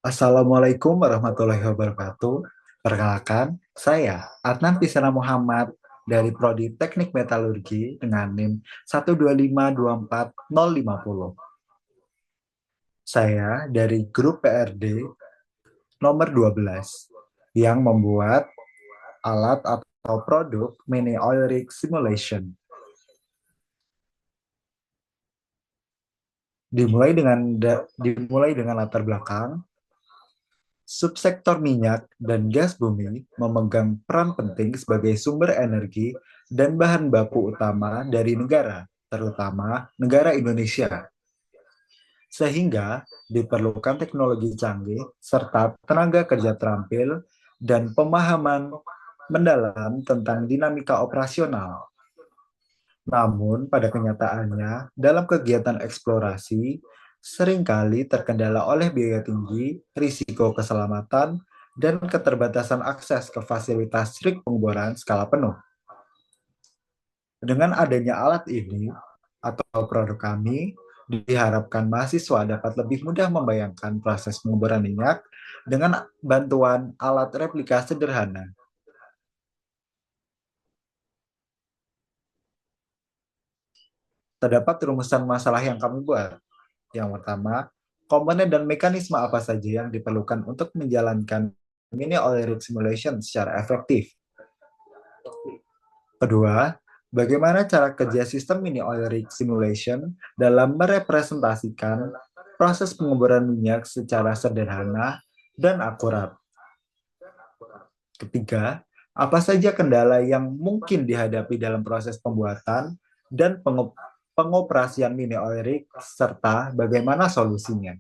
Assalamualaikum warahmatullahi wabarakatuh. Perkenalkan, saya Adnan Pisana Muhammad dari Prodi Teknik Metalurgi dengan NIM 1252450. Saya dari grup PRD nomor 12 yang membuat alat atau produk mini oil rig simulation. Dimulai dengan latar belakang. Subsektor minyak dan gas bumi memegang peran penting sebagai sumber energi dan bahan baku utama dari negara, terutama negara Indonesia. Sehingga diperlukan teknologi canggih serta tenaga kerja terampil dan pemahaman mendalam tentang dinamika operasional. Namun, pada kenyataannya, dalam kegiatan eksplorasi, seringkali terkendala oleh biaya tinggi, risiko keselamatan, dan keterbatasan akses ke fasilitas rig pengeboran skala penuh. Dengan adanya alat ini, atau produk kami, diharapkan mahasiswa dapat lebih mudah membayangkan proses pengeboran minyak dengan bantuan alat replika sederhana. Terdapat rumusan masalah yang kami buat. Yang pertama, komponen dan mekanisme apa saja yang diperlukan untuk menjalankan mini oil rig simulation secara efektif. Kedua, bagaimana cara kerja sistem mini oil rig simulation dalam merepresentasikan proses pengeboran minyak secara sederhana dan akurat. Ketiga, apa saja kendala yang mungkin dihadapi dalam proses pembuatan dan pengoperasian mini oil rig serta bagaimana solusinya.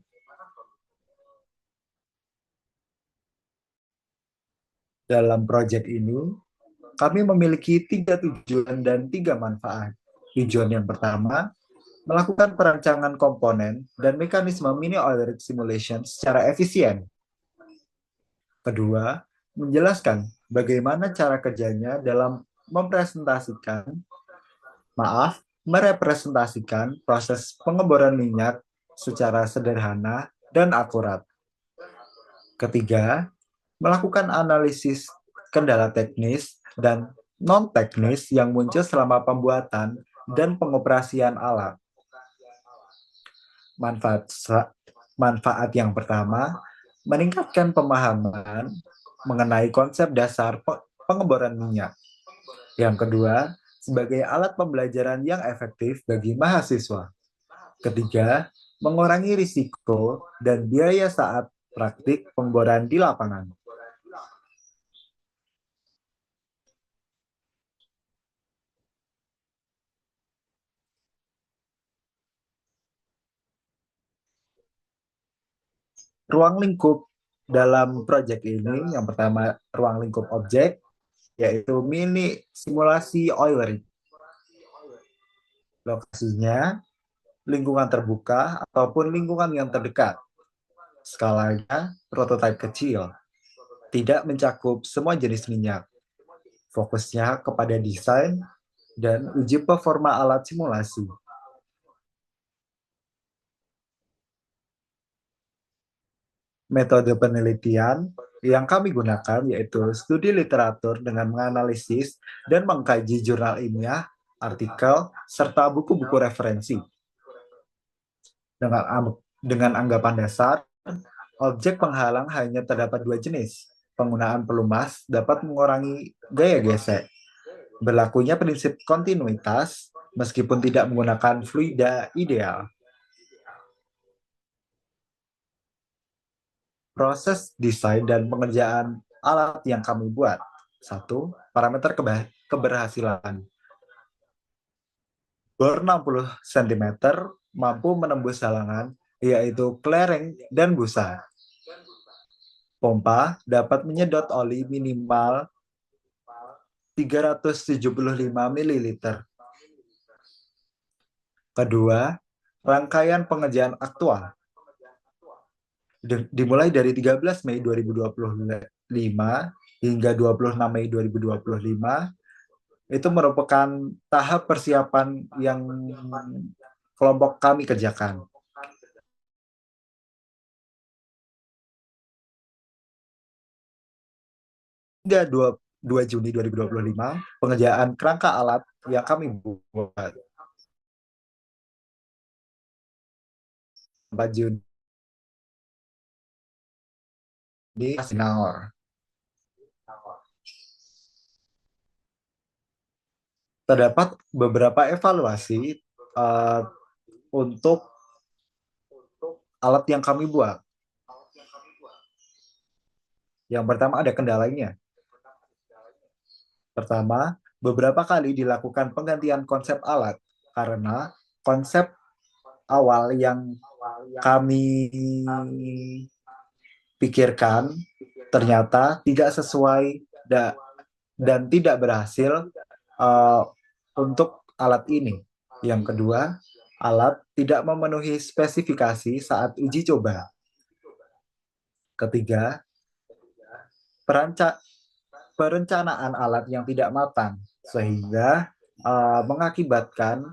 Dalam proyek ini, kami memiliki tiga tujuan dan tiga manfaat. Tujuan yang pertama, melakukan perancangan komponen dan mekanisme mini oil rig simulation secara efisien. Kedua, menjelaskan bagaimana cara kerjanya dalam merepresentasikan proses pengeboran minyak secara sederhana dan akurat. Ketiga, melakukan analisis kendala teknis dan non-teknis yang muncul selama pembuatan dan pengoperasian alat. Manfaat manfaat yang pertama, meningkatkan pemahaman mengenai konsep dasar pengeboran minyak. Yang kedua, sebagai alat pembelajaran yang efektif bagi mahasiswa. Ketiga, mengurangi risiko dan biaya saat praktik pengeboran di lapangan. Ruang lingkup dalam proyek ini, yang pertama ruang lingkup objek, yaitu mini simulasi oil rig. Lokasinya lingkungan terbuka ataupun lingkungan yang terdekat. Skalanya prototipe kecil, tidak mencakup semua jenis minyak. Fokusnya kepada desain dan uji performa alat simulasi. Metode penelitian yang kami gunakan yaitu studi literatur dengan menganalisis dan mengkaji jurnal ilmiah, artikel, serta buku-buku referensi. Dengan anggapan dasar, objek penghalang hanya terdapat dua jenis. Penggunaan pelumas dapat mengurangi gaya gesek. Berlakunya prinsip kontinuitas meskipun tidak menggunakan fluida ideal. Proses desain dan pengerjaan alat yang kami buat. Satu, parameter keberhasilan. Bor 60 cm mampu menembus halangan, yaitu kelereng dan busa. Pompa dapat menyedot oli minimal 375 ml. Kedua, rangkaian pengerjaan aktual. Dimulai dari 13 Mei 2025 hingga 26 Mei 2025, itu merupakan tahap persiapan yang kelompok kami kerjakan. hingga 2 Juni 2025, pengerjaan kerangka alat yang kami buat 4 Juni Sinangor. Terdapat beberapa evaluasi uh, untuk alat yang kami buat. Yang pertama ada kendalanya. Pertama, beberapa kali dilakukan penggantian konsep alat karena konsep awal yang kami pikirkan ternyata tidak sesuai dan tidak berhasil uh, untuk alat ini. Yang kedua, alat tidak memenuhi spesifikasi saat uji coba. Ketiga, perencanaan alat yang tidak matang sehingga mengakibatkan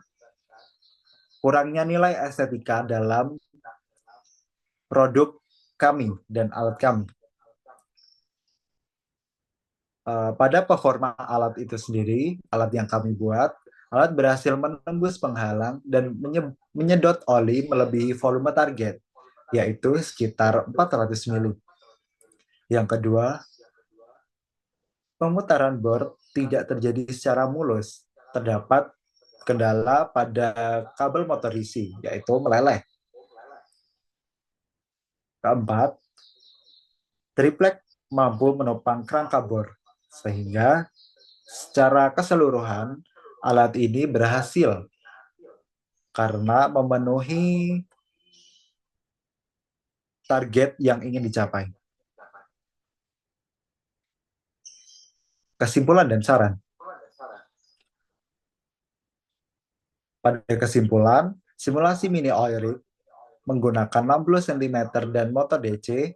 kurangnya nilai estetika dalam produk kami dan alat kami. Pada performa alat itu sendiri, alat yang kami buat, alat berhasil menembus penghalang dan menyedot oli melebihi volume target, yaitu sekitar 400 mili. Yang kedua, pemutaran board tidak terjadi secara mulus. Terdapat kendala pada kabel motor isi, yaitu meleleh. Keempat, triplek mampu menopang kerangka bor, sehingga secara keseluruhan alat ini berhasil karena memenuhi target yang ingin dicapai. Kesimpulan dan saran. Pada kesimpulan, simulasi mini oil rig menggunakan 60 cm dan motor DC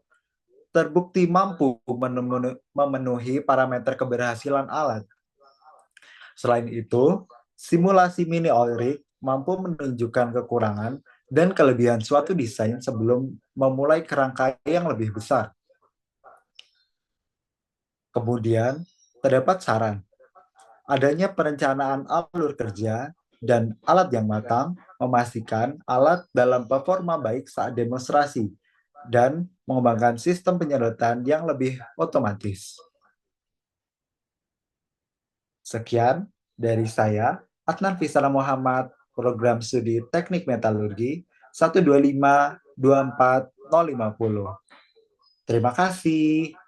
terbukti mampu memenuhi parameter keberhasilan alat. Selain itu, simulasi mini oil rig mampu menunjukkan kekurangan dan kelebihan suatu desain sebelum memulai kerangka yang lebih besar. Kemudian, terdapat saran. Adanya perencanaan alur kerja dan alat yang matang memastikan alat dalam performa baik saat demonstrasi dan mengembangkan sistem penyedotan yang lebih otomatis. Sekian dari saya, Adnan Fisara Muhammad, Program Studi Teknik Metalurgi 125-24050. Terima kasih.